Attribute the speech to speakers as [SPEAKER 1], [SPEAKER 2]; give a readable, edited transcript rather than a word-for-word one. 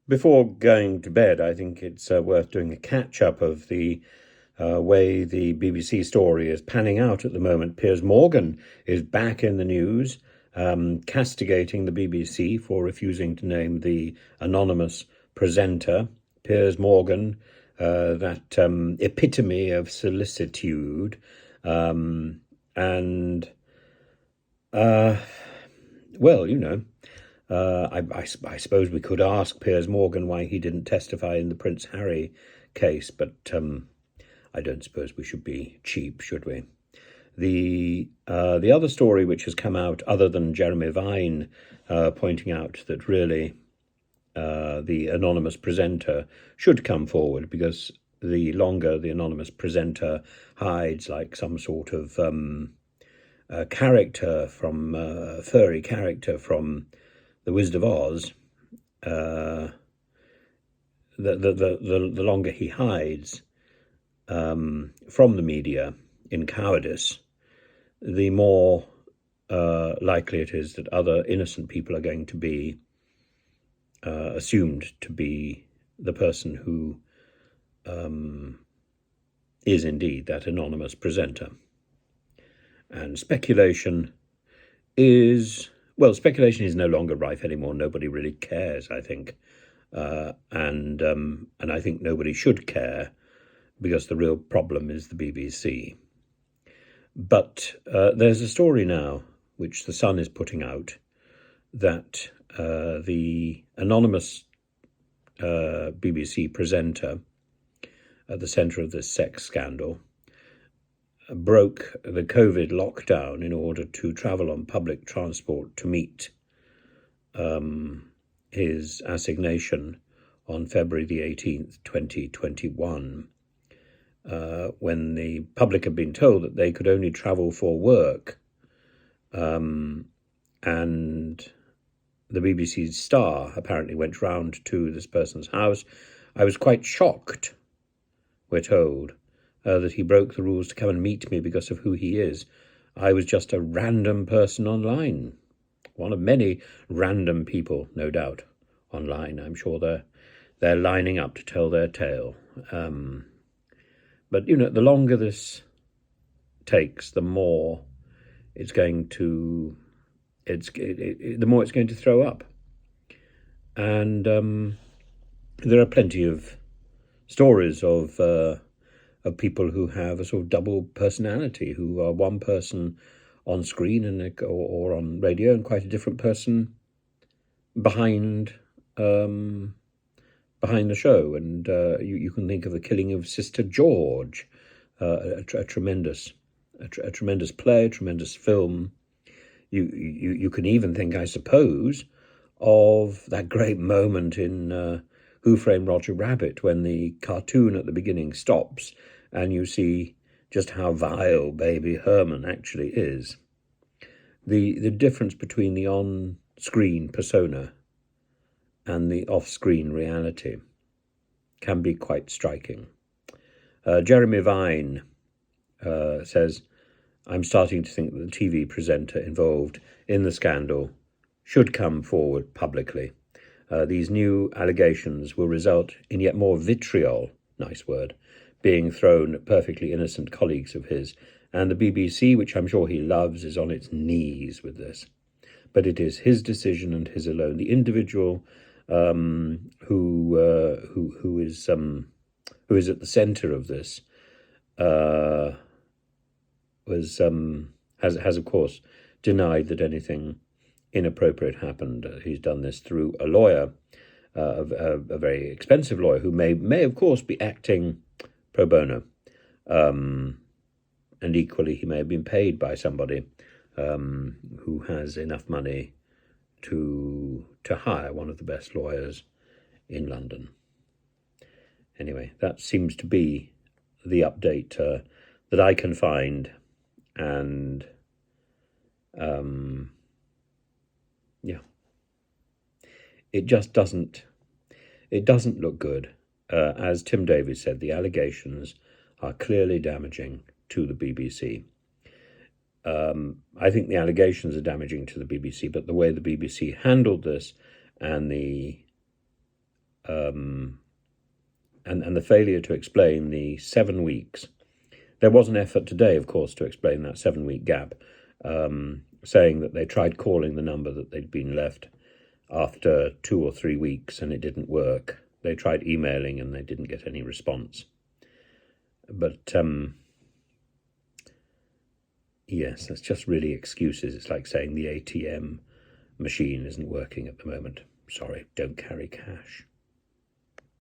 [SPEAKER 1] Before going to bed, I think it's worth doing a catch-up of the way the BBC story is panning out at the moment. Piers Morgan is back in the news, castigating the BBC for refusing to name the anonymous presenter. Piers Morgan, that epitome of solicitude, and well, I suppose we could ask Piers Morgan why he didn't testify in the Prince Harry case, but I don't suppose we should be cheap, should we? The other story which has come out, other than Jeremy Vine pointing out that really the anonymous presenter should come forward, because the longer the anonymous presenter hides like some sort of character from furry character from The Wizard of Oz, the longer he hides from the media in cowardice, the more likely it is that other innocent people are going to be assumed to be the person who is indeed that anonymous presenter. And speculation is no longer rife anymore. Nobody really cares, I think, and I think nobody should care, because the real problem is the BBC. But there's a story now which the Sun is putting out that the anonymous BBC presenter at the centre of this sex scandal broke the COVID lockdown in order to travel on public transport to meet his assignation on February the 18th, 2021, when the public had been told that they could only travel for work. And the BBC's star apparently went round to this person's house. I was quite shocked, we're told, that he broke the rules to come and meet me because of who he is. I was just a random person online, one of many random people, no doubt, online. I'm sure they're lining up to tell their tale. But the longer this takes, the more it's going to the more it's going to throw up. And there are plenty of stories of people who have a sort of double personality, who are one person on screen or on radio and quite a different person behind the show. And you can think of the killing of Sister George, a tremendous play, a tremendous film. You can even think, I suppose, of that great moment in Who Framed Roger Rabbit, when the cartoon at the beginning stops and you see just how vile baby Herman actually is. The difference between the on-screen persona and the off-screen reality can be quite striking. Jeremy Vine says, I'm starting to think that the TV presenter involved in the scandal should come forward publicly. These new allegations will result in yet more vitriol, nice word, being thrown at perfectly innocent colleagues of his. And the BBC, which I'm sure he loves, is on its knees with this. But it is his decision and his alone. The individual who is at the centre of this has of course denied that anything inappropriate happened. He's done this through a lawyer, a very expensive lawyer, who may of course be acting pro bono, and equally he may have been paid by somebody who has enough money to hire one of the best lawyers in London. Anyway, that seems to be the update that I can find, and it just doesn't look good. As Tim Davies said, the allegations are clearly damaging to the BBC. I think the allegations are damaging to the BBC, but the way the BBC handled this and the and the failure to explain the 7 weeks. There was an effort today, of course, to explain that 7-week gap, saying that they tried calling the number that they'd been left after 2 or 3 weeks and it didn't work. They tried emailing and they didn't get any response. But yes, that's just really excuses. It's like saying the ATM machine isn't working at the moment. Sorry, don't carry cash.